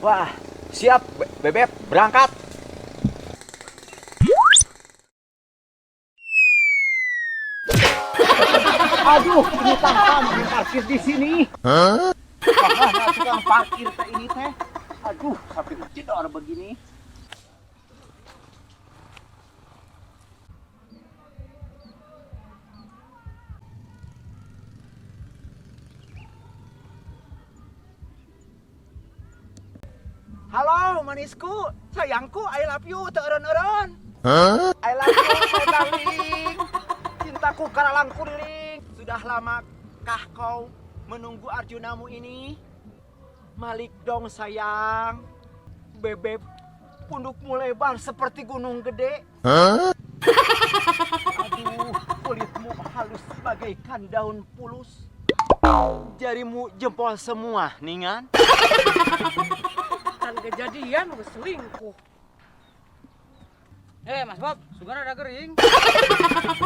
Wah, siap Bebek berangkat. Aduh, ini kamu yang parkir di sini. Hah? Wah, tukang parkir teh ini teh. Aduh, sampai cedor begini. Halo, manisku, sayangku, I love you, teureun-eureun. I love you, my darling. Cintaku karalang kuliling. Sudah lamakah kau menunggu Arjunamu ini? Malik dong sayang. Bebek pundukmu lebar seperti gunung gede. Aduh, kulitmu halus bagaikan daun pulus. Jarimu jempol semua, ningan. Kan kejadian gue selingkuh. Mas Bob, sugar ada kering.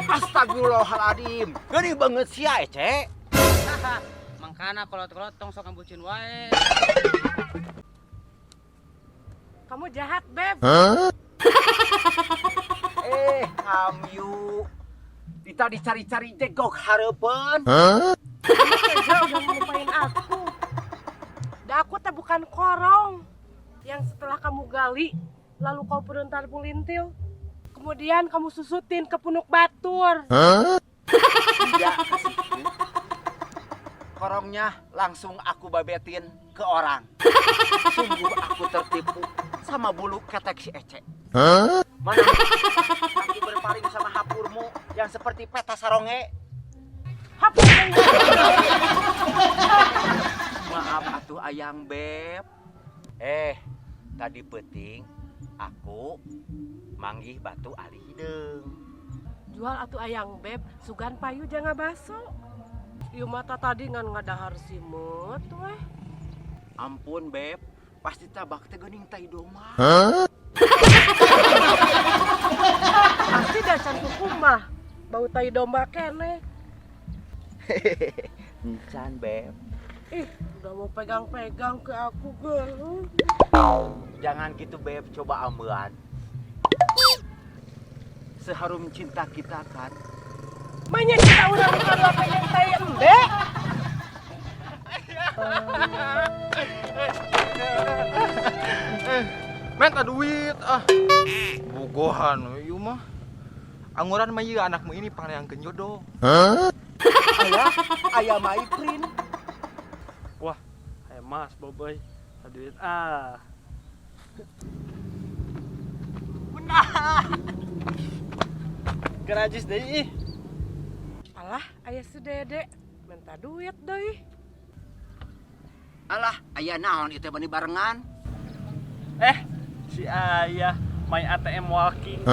Astagfirullahaladzim. Geuning banget sia Ece. Mangkana kolot-kolot tong sok ambucin wae. Kamu jahat, Beb. Kamyu. Kita dicari-cari jegok hareupeun. Kamu tega udah ngelupain aku. Da aku teh bukan korong. Yang setelah kamu gali, lalu kau peruntar pulintil. Kemudian kamu susutin ke punuk batur. Tidak kasihku. Korongnya langsung aku babetin ke orang. Sungguh aku tertipu sama bulu ketek si Ece. Mana aku berpaling sama hapurmu yang seperti peta saronge. Hapus. Maaf atuh ayang Beb. Tadi penting aku manggih batu ali hideung. Jual atuh ayang Beb, sugan payu jangan baso. Ieu mata tadi ngan ngadahar simut weh. Ampun Beb, pasti tabak teh geuning tai domba. Pasti dasar hukum mah bau tai domba kene. Encan Beb. Ih, udah mau pegang-pegang ke aku gelu. Jangan gitu Beb, coba ambean. Seharum cinta kita kan. Mainnya kita udah bukan lo pengen tai embe. Men ada duit bogohan ieu mah anguran mah ieu anakmu ini pangreangkeun jodoh. Ayah Maiprin. Wah, mas boboy, ada duit Benar. Gerajis deh ih. Alah, ayah sudede minta duit deh. Alah, ayah naon itu bani barengan. Si ayah main ATM walking.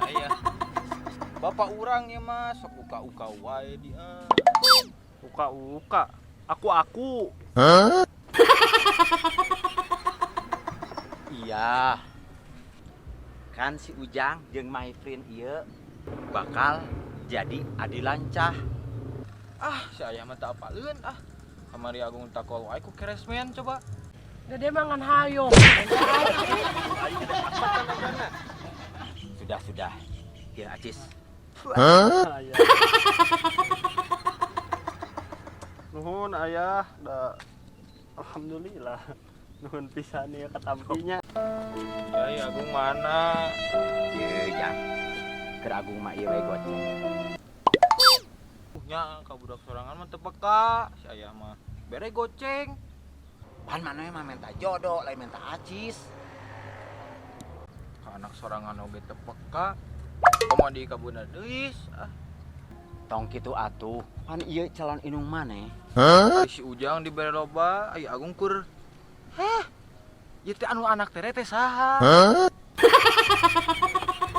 Ayah bapak urang ya mas sok uka-uka wae dia. Uka aku Iya. Kan si Ujang jeung Maiprin ieu bakal jadi adi lancah. Si ayah mah teu apaleun kamari agung takol wae ku keresmen coba. Dede mangan hayo. Sudah. Ya Acis. Ayah. Nuhun ayah, alhamdulillah. Nuhun pisan ya katampinya. Ya agung mana? Ieu Jang. Keur agung mah ieu we goceng. Nya ka budak sorangan mah teu peka, si ayah mah bere goceng. Pan mana mah minta jodoh, lain minta Acis. Ka anak sorangan oge teu peka. Komo di kabuna deus Tong kitu atuh. Pan ieu calon inung maneh. Ari si Ujang dibere loba, aya agung kur. Ieu teh anu anak teh teh saha?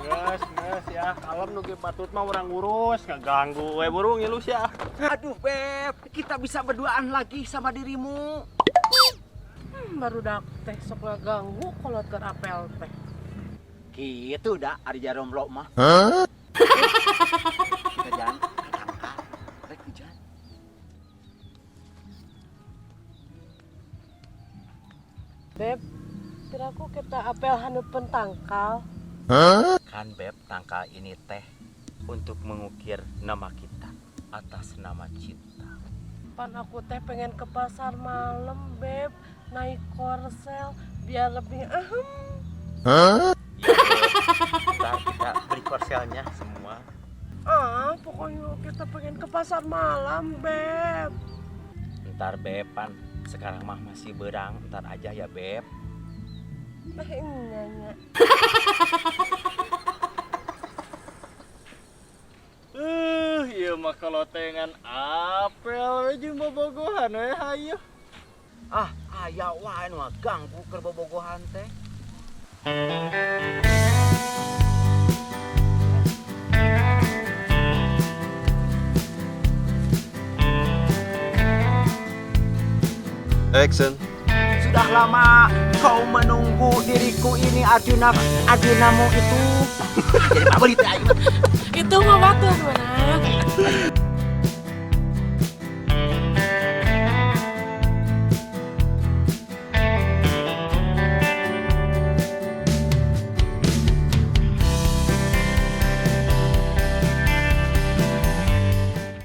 Geus ya, kalem nu ge patut mah urang urus, ngaganggu we burung ngilus ya. Aduh Beb, kita bisa berduaan lagi sama dirimu. Baru dak teh sok ngaganggu kolot ke apel teh. Gitu dah, ari jaromblo mah. Kita jalan angkat, rek hujan. apel handeupeun tangkal. Kan Beb, tangkal ini teh untuk mengukir nama kita atas nama cinta. Pan aku teh pengen ke pasar malam, Beb, naik korsel biar lebih ahem. Iya, Beb. Kita beli korselnya semua. Pokoknya kita pengen ke pasar malam, Beb. Ntar Bepan, sekarang mah masih berang, ntar aja ya Beb. Enggak. Iya mah kalau tengan apel we jeung bobogohan we hayu. Aya wae nu ganggu keur bobogohan teh. Action. Sudah lama kau menunggu diriku ini Arjunamu itu. Jadi pabrik ayo. Itu mah batur, Mana.